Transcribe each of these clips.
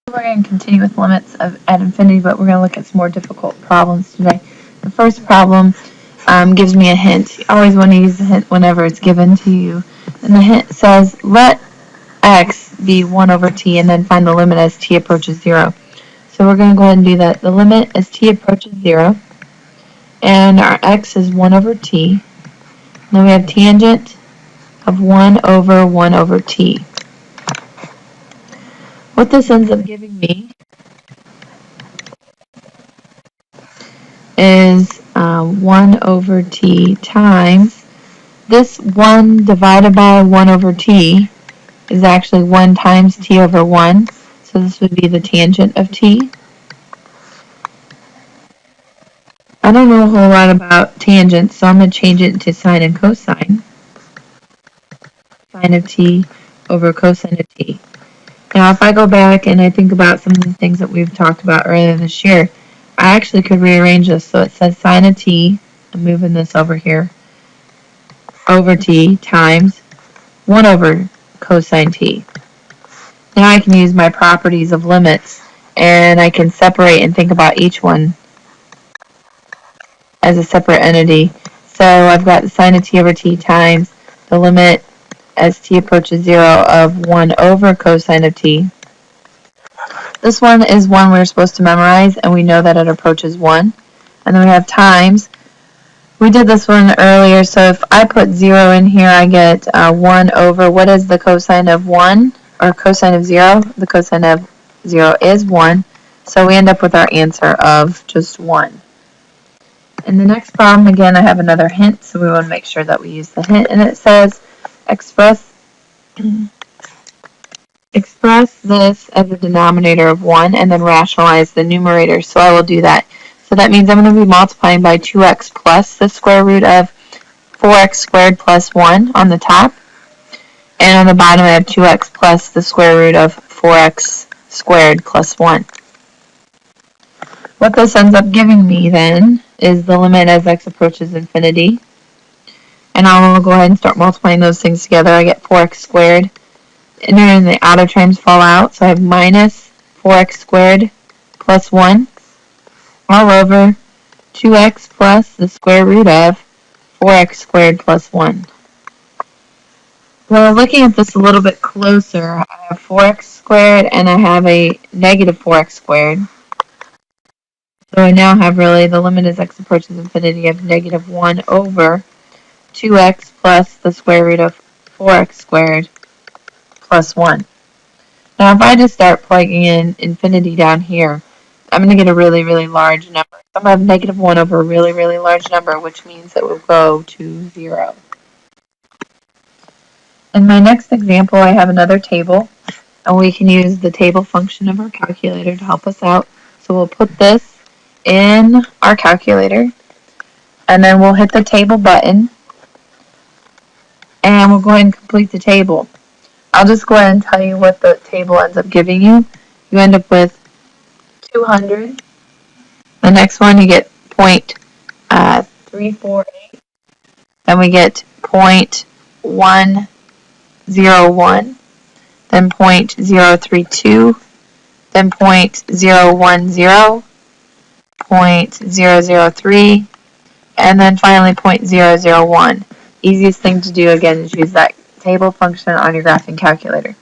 We're going to continue with limits at infinity, but we're going to look at some more difficult problems today. The first problem gives me a hint. You always want to use the hint whenever it's given to you. And the hint says, let x be 1 over t, and then find the limit as t approaches 0. So we're going to go ahead and do that. The limit as t approaches 0, and our x is 1 over t. Then we have tangent of 1 over t. What this ends up giving me is 1 over t times this 1 divided by 1 over t is actually 1 times t over 1. So this would be the tangent of t. I don't know a whole lot about tangents, so I'm going to change it to sine and cosine. Sine of t over cosine of t. Now, if I go back and I think about some of the things that we've talked about earlier this year, I actually could rearrange this. So it says sine of t, I'm moving this over here, over t times 1 over cosine t. Now I can use my properties of limits, and I can separate and think about each one as a separate entity. So I've got the sine of t over t times the limit as t approaches 0 of 1 over cosine of t. This one is one we're supposed to memorize, and we know that it approaches 1. And then we have times. We did this one earlier, so if I put 0 in here, I get 1 over, what is the cosine of 1? Or cosine of 0? The cosine of 0 is 1. So we end up with our answer of just 1. In the next problem, again, I have another hint, so we want to make sure that we use the hint. And it says, express this as a denominator of 1 and then rationalize the numerator. So I will do that. So that means I'm going to be multiplying by 2x plus the square root of 4x squared plus 1 on the top. And on the bottom I have 2x plus the square root of 4x squared plus 1. What this ends up giving me then is the limit as x approaches infinity. And I'll go ahead and start multiplying those things together. I get 4x squared. And then the outer terms fall out. So I have minus 4x squared plus 1 all over 2x plus the square root of 4x squared plus 1. Well, looking at this a little bit closer, I have 4x squared and I have a negative 4x squared. So I now have really the limit as x approaches infinity of negative 1 over 2x plus the square root of 4x squared plus 1. Now if I just start plugging in infinity down here, I'm going to get a really, really large number. So I'm going to have negative 1 over a really, really large number, which means it will go to 0. In my next example, I have another table, and we can use the table function of our calculator to help us out. So we'll put this in our calculator, and then we'll hit the table button, and we'll go ahead and complete the table. I'll just go ahead and tell you what the table ends up giving you. You end up with 200. The next one you get 0.348. Then we get 0.101. Then 0.032. Then 0.010. 0.003. And then finally 0.001. Easiest thing to do again is use that table function on your graphing calculator.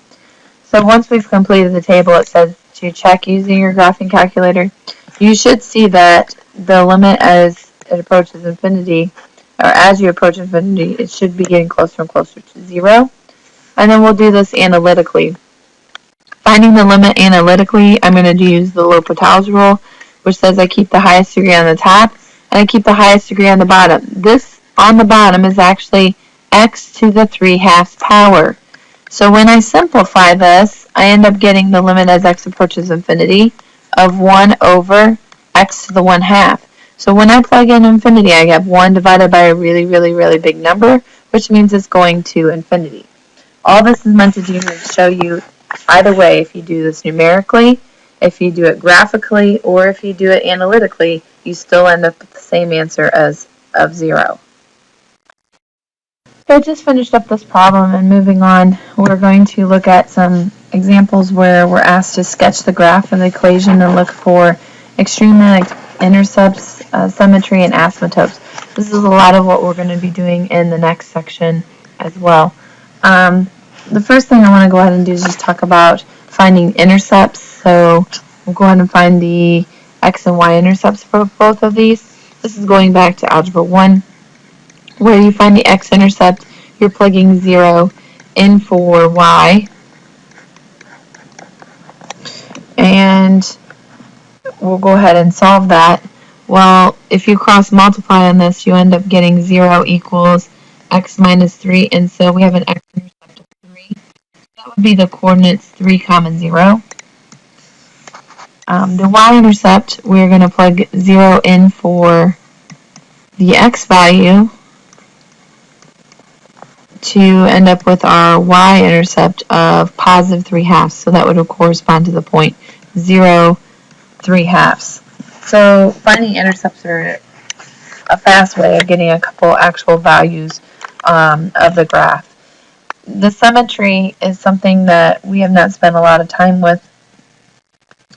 So once we've completed the table, it says to check using your graphing calculator. You should see that the limit as it approaches infinity, or as you approach infinity, it should be getting closer and closer to 0. And then we'll do this analytically. Finding the limit analytically, I'm going to use the L'Hopital's rule, which says I keep the highest degree on the top and I keep the highest degree on the bottom. This on the bottom is actually x to the 3/2 power. So when I simplify this, I end up getting the limit as x approaches infinity of 1 over x to the 1/2. So when I plug in infinity, I get 1 divided by a really, really, really big number, which means it's going to infinity. All this is meant to do is show you either way, if you do this numerically, if you do it graphically, or if you do it analytically, you still end up with the same answer as of 0. So I just finished up this problem, and moving on, we're going to look at some examples where we're asked to sketch the graph of the equation and look for extreme intercepts, symmetry, and asymptotes. This is a lot of what we're going to be doing in the next section as well. The first thing I want to go ahead and do is just talk about finding intercepts. So we'll go ahead and find the x and y intercepts for both of these. This is going back to Algebra 1. Where you find the x-intercept, you're plugging 0 in for y. And we'll go ahead and solve that. Well, if you cross multiply on this, you end up getting 0 equals x minus 3, and so we have an x-intercept of 3. That would be the coordinates 3, 0. The y-intercept, we're going to plug 0 in for the x value to end up with our y-intercept of positive 3/2. So that would correspond to the point 0, 3/2. So finding intercepts are a fast way of getting a couple actual values of the graph. The symmetry is something that we have not spent a lot of time with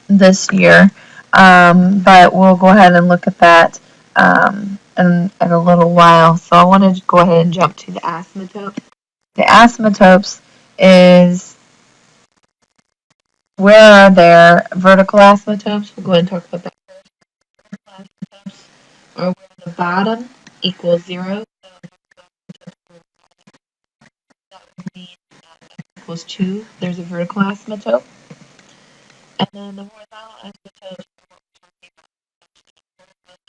this year, but we'll go ahead and look at that in a little while. So I want to go ahead and jump to the asymptotes. The asymptotes is where are there vertical asymptotes. We'll go ahead and talk about that first. Vertical asymptotes are where the bottom equals 0. So that would mean x equals 2. There's a vertical asymptote. And then the horizontal asymptotes are what we're talking about.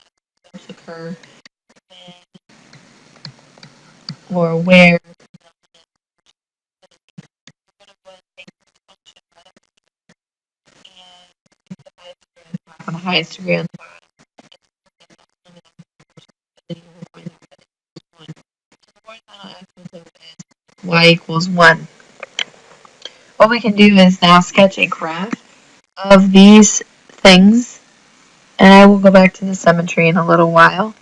Asymptotes occur when or where on the highest degree on the bottom. Y equals 1. What we can do is now sketch a graph of these things, and I will go back to the symmetry in a little while.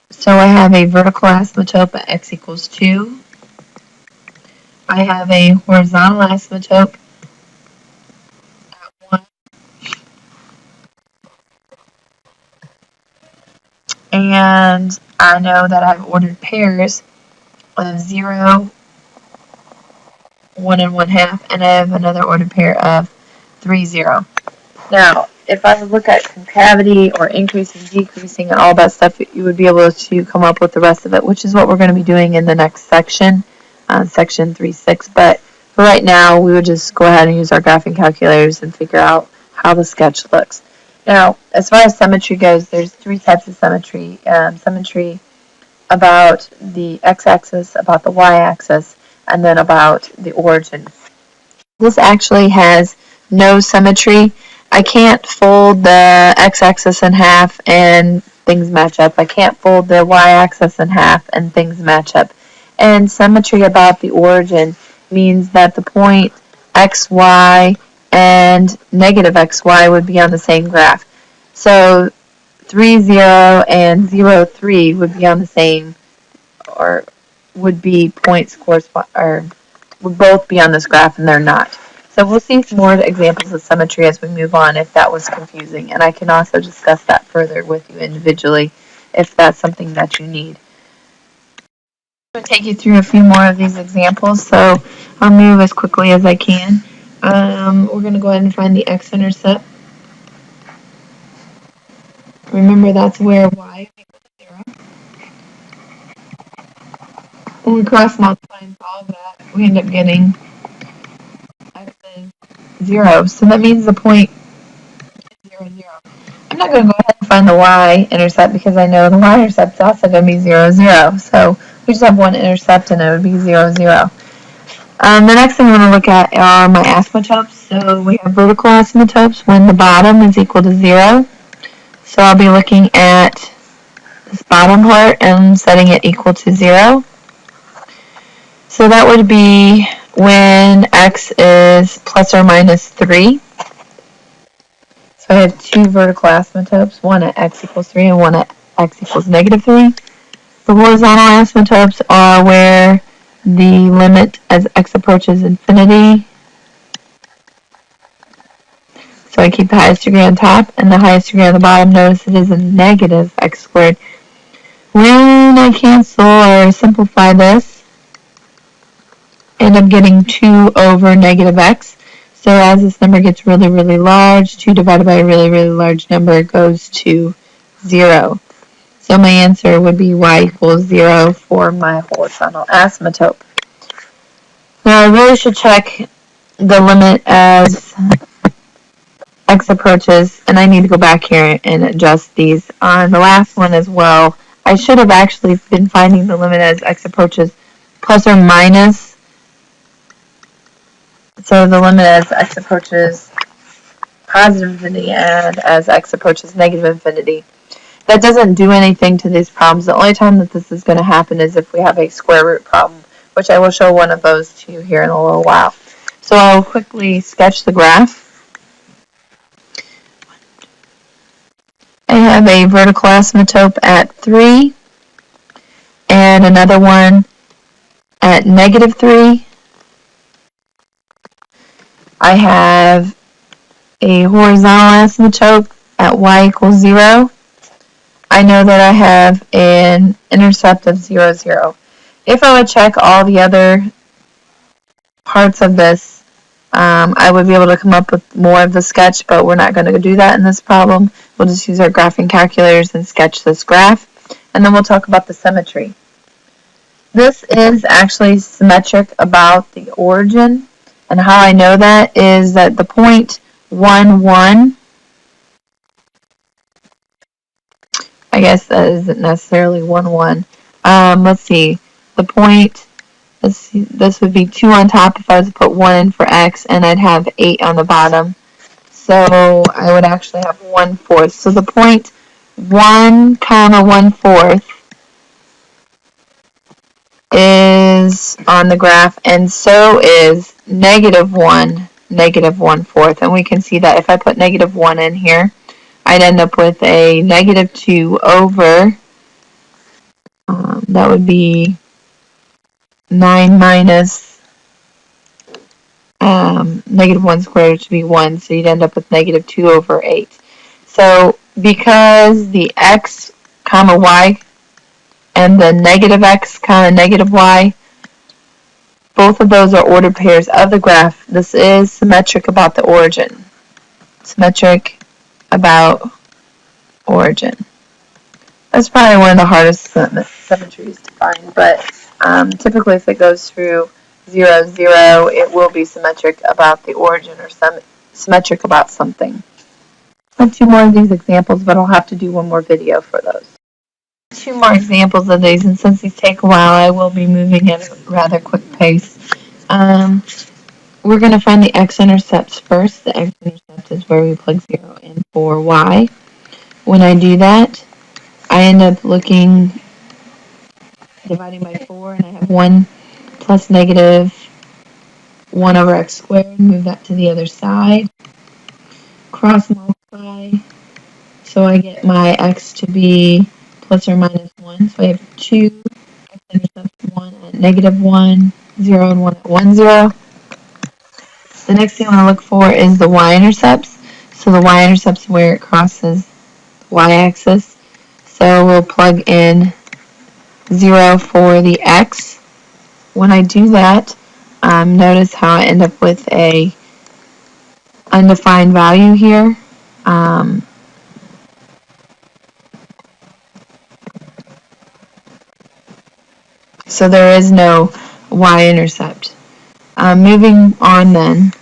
So I have a vertical asymptote at x equals 2. I have a horizontal asymptote at 1. And I know that I have ordered pairs of 0, 1 and 1/2, and I have another ordered pair of 3, 0. Now, if I would look at concavity or increasing, decreasing, and all that stuff, you would be able to come up with the rest of it, which is what we're going to be doing in the next section, section 3.6. But for right now, we would just go ahead and use our graphing calculators and figure out how the sketch looks. Now, as far as symmetry goes, there's 3 types of symmetry. Symmetry about the x-axis, about the y-axis, and then about the origin. This actually has no symmetry. I can't fold the x-axis in half and things match up. I can't fold the y-axis in half and things match up. And symmetry about the origin means that the point xy and negative xy would be on the same graph. So 3, 0 and 0, 3 would be on the same, or would be points correspond, or would both be on this graph, and they're not. So we'll see some more examples of symmetry as we move on if that was confusing, and I can also discuss that further with you individually if that's something that you need. I'm going to take you through a few more of these examples, so I'll move as quickly as I can. We're going to go ahead and find the x-intercept. Remember, that's where y equals 0. When we cross multiply and solve that, we end up getting x is 0. So that means the point is 0, 0. I'm not going to go ahead and find the y-intercept because I know the y-intercept is also going to be 0, 0. So we just have one intercept and it would be 0, 0. The next thing I'm going to look at are my asymptotes. So we have vertical asymptotes when the bottom is equal to 0. So I'll be looking at this bottom part and setting it equal to 0. So that would be when x is plus or minus 3. So I have 2 vertical asymptotes, one at x equals 3 and one at x equals negative 3. The horizontal asymptotes are where the limit as x approaches infinity. So I keep the highest degree on top and the highest degree on the bottom. Notice it is a negative x squared. When I cancel or simplify this, I end up getting 2 over negative x. So as this number gets really, really large, 2 divided by a really, really large number goes to 0. So my answer would be y equals 0 for my horizontal asymptote. Now I really should check the limit as x approaches, and I need to go back here and adjust these. On the last one as well, I should have actually been finding the limit as x approaches plus or minus. So the limit as x approaches positive infinity and as x approaches negative infinity. That doesn't do anything to these problems. The only time that this is going to happen is if we have a square root problem, which I will show one of those to you here in a little while. So I'll quickly sketch the graph. I have a vertical asymptote at 3 and another one at negative 3. I have a horizontal asymptote at y equals 0. I know that I have an intercept of 0, 0. If I would check all the other parts of this, I would be able to come up with more of the sketch, but we're not going to do that in this problem. We'll just use our graphing calculators and sketch this graph, and then we'll talk about the symmetry. This is actually symmetric about the origin, and how I know that is that the point 1, 1, I guess that isn't necessarily 1, 1. Let's see, the point, this would be 2 on top if I was to put 1 in for x, and I'd have 8 on the bottom. So I would actually have 1/4. So the point 1, 1/4 is on the graph, and so is negative 1, negative 1/4. And we can see that if I put negative 1 in here, I'd end up with a negative 2 over, that would be 9 minus negative 1 squared, which would be 1, so you'd end up with negative 2 over 8. So because the x, comma y, and the negative x, comma negative y, both of those are ordered pairs of the graph, this is symmetric about the origin. Symmetric about origin. That's probably one of the hardest symmetries to find, but typically if it goes through 0, 0, it will be symmetric about the origin or symmetric about something. I have 2 more of these examples, but I'll have to do one more video for those. 2 more examples of these, and since these take a while, I will be moving at a rather quick pace. We're going to find the x-intercepts first. The x-intercept is where we plug 0 in for y. When I do that, I end up dividing by 4, and I have 1 plus negative 1 over x squared. Move that to the other side. Cross multiply. So I get my x to be plus or minus 1. So I have 2 x-intercepts, 1 at negative 1, 0, and 1 at 1, 0. The next thing I want to look for is the y-intercepts. So the y-intercepts where it crosses the y-axis. So we'll plug in 0 for the x. When I do that, notice how I end up with a undefined value here. So there is no y-intercept. Moving on then,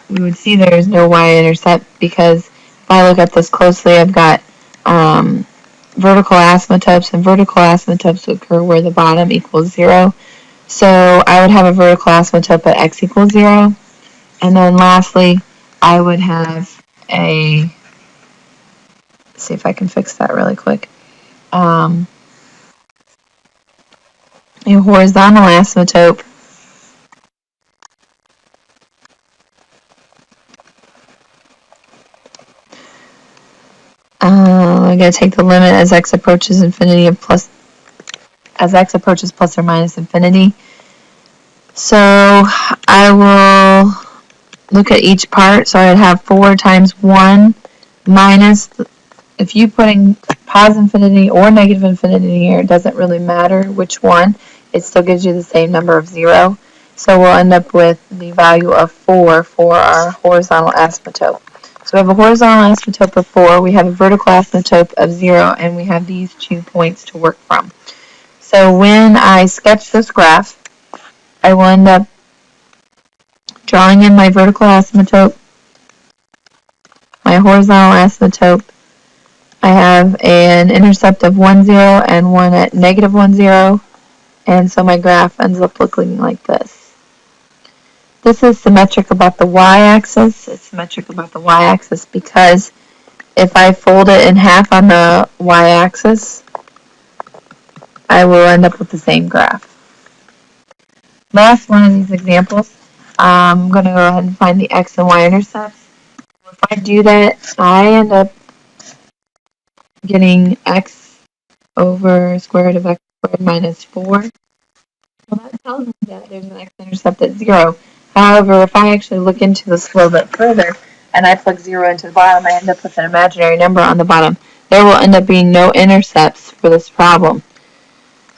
we would see there is no y-intercept because if I look at this closely, I've got vertical asymptotes, and vertical asymptotes occur where the bottom equals 0. So I would have a vertical asymptote at x equals 0. And then lastly, I would have let's see if I can fix that really quick. A horizontal asymptote I'm going to take the limit as x approaches infinity of plus or minus infinity. So I will look at each part. So I'd have 4 times 1 minus, if you putting positive infinity or negative infinity here, it doesn't really matter which one. It still gives you the same number of 0. So we'll end up with the value of 4 for our horizontal asymptote. So we have a horizontal asymptote of 4, we have a vertical asymptote of 0, and we have these 2 points to work from. So when I sketch this graph, I will end up drawing in my vertical asymptote, my horizontal asymptote. I have an intercept of 1, 0, and one at negative 1, 0, and so my graph ends up looking like this. This is symmetric about the y-axis. It's symmetric about the y-axis because if I fold it in half on the y-axis, I will end up with the same graph. Last one of these examples, I'm going to go ahead and find the x and y intercepts. If I do that, I end up getting x over square root of x squared minus 4. Well, that tells me that there's an x-intercept at 0. However, if I actually look into this a little bit further and I plug 0 into the bottom, I end up with an imaginary number on the bottom. There will end up being no intercepts for this problem.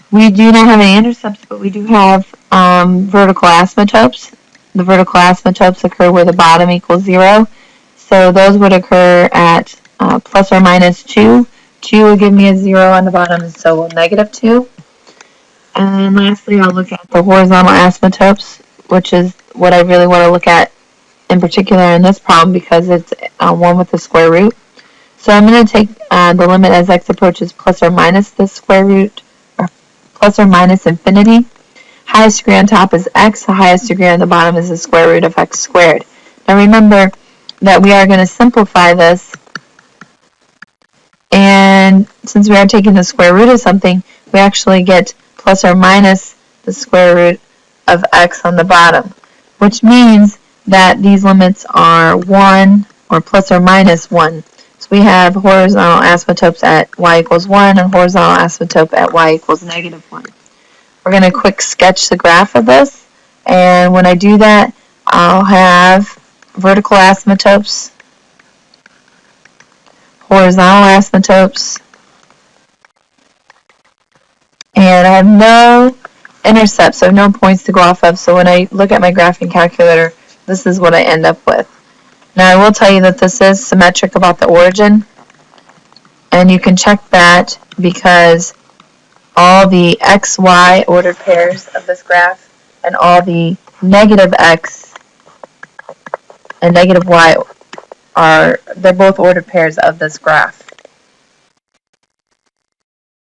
We do not have any intercepts, but we do have vertical asymptotes. The vertical asymptotes occur where the bottom equals 0. So those would occur at plus or minus 2. 2 will give me a 0 on the bottom, and so will negative 2. And lastly, I'll look at the horizontal asymptotes, which is what I really want to look at in particular in this problem because it's 1 with the square root. So I'm going to take the limit as x approaches plus or minus the square root, or plus or minus infinity. Highest degree on top is x, the highest degree on the bottom is the square root of x squared. Now remember that we are going to simplify this, and since we are taking the square root of something, we actually get plus or minus the square root of x on the bottom, which means that these limits are 1 or plus or minus 1. So we have horizontal asymptotes at y equals 1 and horizontal asymptote at y equals negative 1. We're going to quick sketch the graph of this, and when I do that, I'll have vertical asymptotes, horizontal asymptotes, and I have no intercepts, so no points to go off of. So when I look at my graphing calculator, this is what I end up with. Now I will tell you that this is symmetric about the origin, and you can check that because all the x, y ordered pairs of this graph and all the negative x and negative y they're both ordered pairs of this graph.